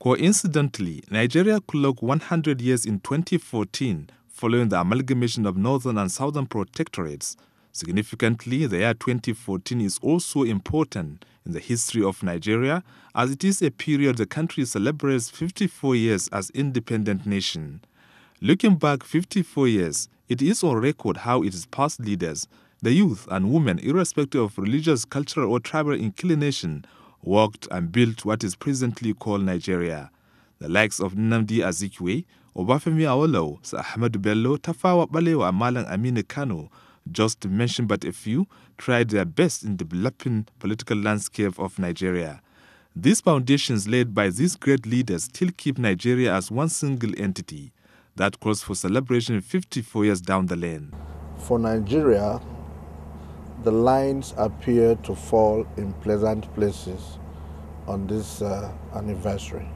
Coincidentally, Nigeria clocked 100 years in 2014 following the amalgamation of northern and southern protectorates. Significantly, the year 2014 is also important in the history of Nigeria, as it is a period the country celebrates 54 years as independent nation. Looking back 54 years, it is on record how its past leaders, the youth and women, irrespective of religious, cultural or tribal inclination, worked and built what is presently called Nigeria. The likes of Nnamdi Azikiwe, Obafemi Awolowo, Sir Ahmadu Bello, Tafawa Balewa and Malam Aminu Kano, just to mention but a few, tried their best in developing political landscape of Nigeria. These foundations laid by these great leaders still keep Nigeria as one single entity. That calls for celebration 54 years down the lane. For Nigeria, the lines appear to fall in pleasant places on this anniversary.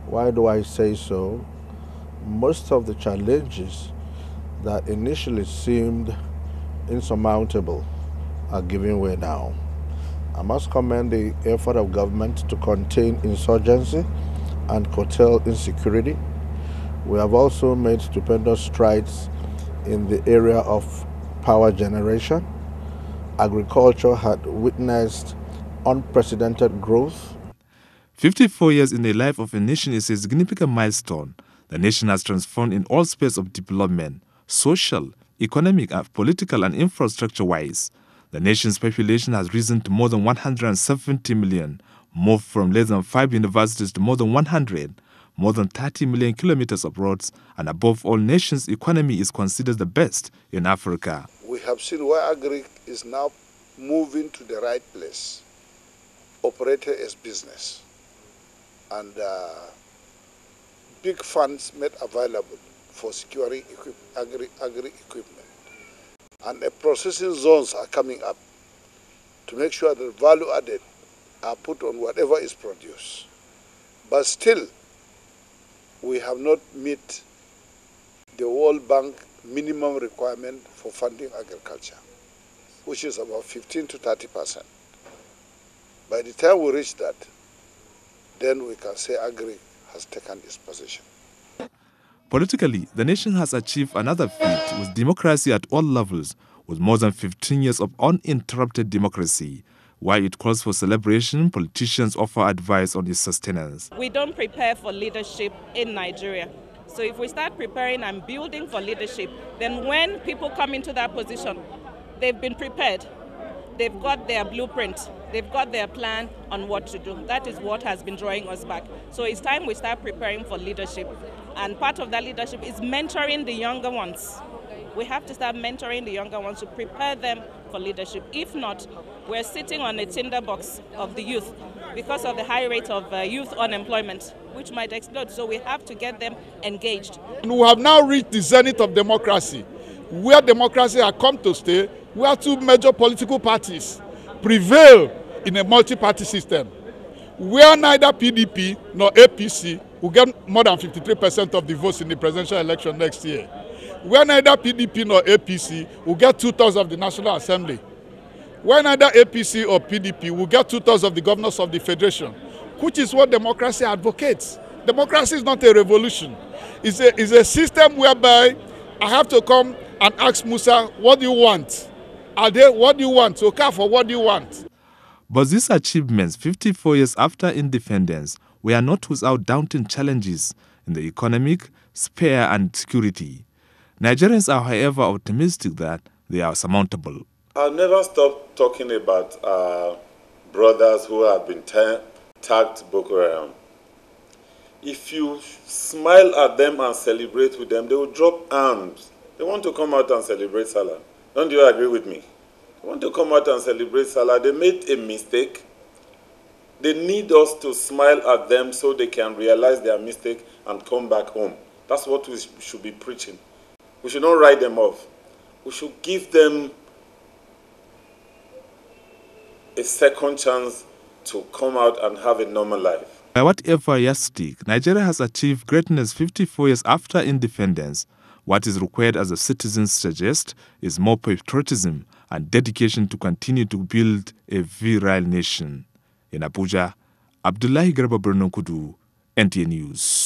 Why do I say so? Most of the challenges that initially seemed insurmountable are giving way now. I must commend the effort of government to contain insurgency and curtail insecurity. We have also made stupendous strides in the area of power generation. Agriculture had witnessed unprecedented growth. 54 years in the life of a nation is a significant milestone. The nation has transformed in all spheres of development, social, economic, political and infrastructure-wise. The nation's population has risen to more than 170 million, moved from less than 5 universities to more than 100, more than 30 million kilometers of roads, and above all, nation's economy is considered the best in Africa. We have seen where agri is now moving to the right place, operated as business, and big funds made available for securing agri equipment. And the processing zones are coming up to make sure that value added are put on whatever is produced. But still, we have not met the World Bank minimum requirement for funding agriculture, which is about 15 to 30%. By the time we reach that, then we can say agri has taken its position. Politically, the nation has achieved another feat with democracy at all levels, with more than 15 years of uninterrupted democracy. While it calls for celebration, politicians offer advice on its sustenance. We don't prepare for leadership in Nigeria. So if we start preparing and building for leadership, then when people come into that position, they've been prepared. They've got their blueprint. They've got their plan on what to do. That is what has been drawing us back. So it's time we start preparing for leadership. And part of that leadership is mentoring the younger ones. We have to start mentoring the younger ones to prepare them for leadership. If not, we're sitting on a tinderbox of the youth because of the high rate of youth unemployment, which might explode. So we have to get them engaged. And we have now reached the zenith of democracy, where democracy has come to stay, where two major political parties prevail in a multi-party system, where neither PDP nor APC will get more than 53% of the votes in the presidential election next year, where neither PDP nor APC will get 2/3 of the National Assembly, where neither APC or PDP will get 2/3 of the governors of the Federation, which is what democracy advocates. Democracy is not a revolution. It's a system whereby I have to come and ask Musa, what do you want? What do you want? So, for what do you want? But these achievements, 54 years after independence, were not without daunting challenges in the economic sphere and security. Nigerians are, however, optimistic that they are surmountable. I'll never stop talking about brothers who have been tagged Boko Haram. If you smile at them and celebrate with them, they will drop arms. They want to come out and celebrate Salah. Don't you agree with me? They want to come out and celebrate Salah. They made a mistake. They need us to smile at them so they can realize their mistake and come back home. That's what we should be preaching. We should not write them off. We should give them a second chance to come out and have a normal life. By whatever yardstick, Nigeria has achieved greatness 54 years after independence. What is required, as the citizens suggest, is more patriotism and dedication to continue to build a virile nation. In Abuja, Abdullahi Garba Birnin Kudu, NTA News.